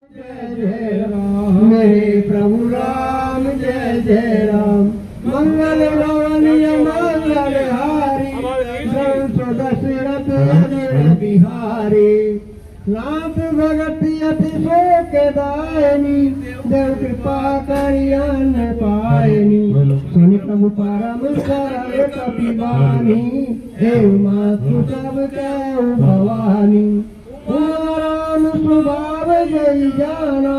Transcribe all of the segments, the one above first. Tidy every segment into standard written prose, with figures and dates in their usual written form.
जय जय राम मेरे प्रभु राम जय जय राम मंगल भवनीय मंगल हारी संत दशरथ बिहारी नाथ भगति अति शोक दायनी देव कृपा करियन पायनी सुनि प्रभु परम सरल कपिवानी देव मातु सब कौ भवानी राम स्वभाव जय जाना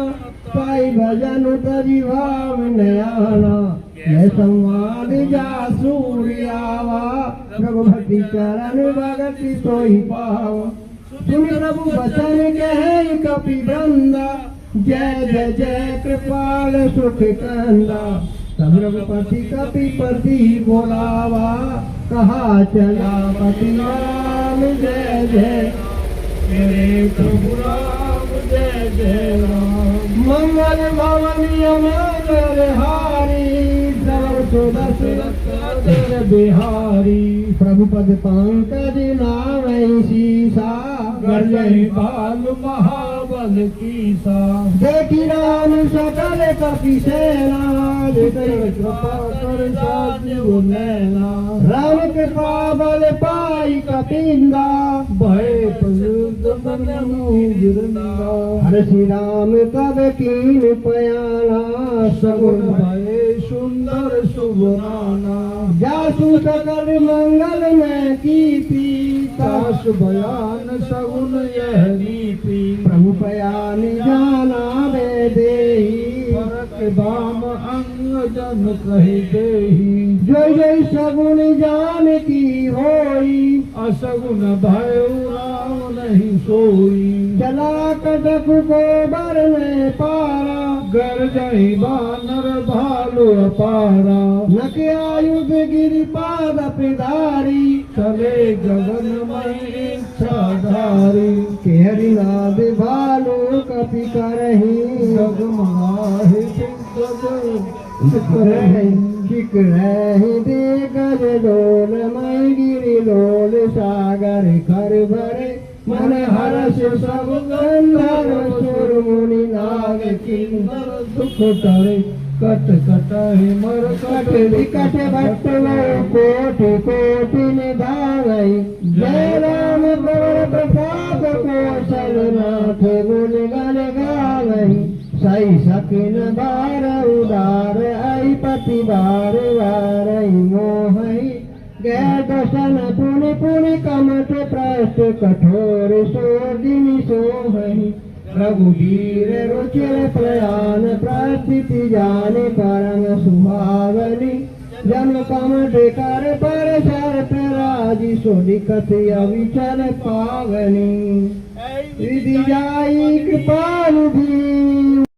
पाई भजन तरी भाव नयाना यह संवाद जा सूर्यावा प्रभु भक्ति चरण भगति सोई पावा सुन प्रभु वचन कहे कपि वृंदा जय जय जय कृपाल सुख कंदा तब रघुपति कपिपति बोलावा कहा चला पति राम जय जय मेरे प्रभु राम जय जय राम मंगल भवनीय मंगल हारी दशरथ बिहारी प्रभु पद पंकज नाम शीसा गर्जहि बाल महाबल कीसा देखी राम सकल कपि सेना कृपा कर साधु नैना राम कृपा बल पाई कपिंदा भय हर श्री राम कब कीन पयाना सगुन भय सुंदर सुबराना जासु सकल मंगल में कीर्ति तास बयान सगुन यह रीति प्रभु बयान जाना दे देही फरक बाम अंग जन कही देही जय जय सगुन जान की होई असगुन भय राम नहीं सोई चला कटक को बर में पारा गर जही बानर भालू अपारा नक आयुध गिरि पाद पिधारी चले गगन में इच्छाधारी केहरी नाद भालू कपि करही जगमगाहि शिक रही दे गज डोल मई गिरि लोल सागर कर भरे मन हर्ष सब गंधर्व सुर मुनि नाग किन्नर दुख करे कट कटहि मर कट विकट भट्ट कोटि कोटि निधावै जय राम प्रवर प्रसाद कौशलनाथ गुण गण गावै सही सकिन बार उदार आई पति बार वार मोहई गै दशन पुनि पुनि कमठ प्रष्ट कठोर सोदिनी सोहई रघुवीर रुचिर प्रयाण प्रस्थिति जाने परम सुहावनी जन कमठ कर पर शर्त राजी सोदि कथि अविचल पावनी विधि जाई कृपाल भी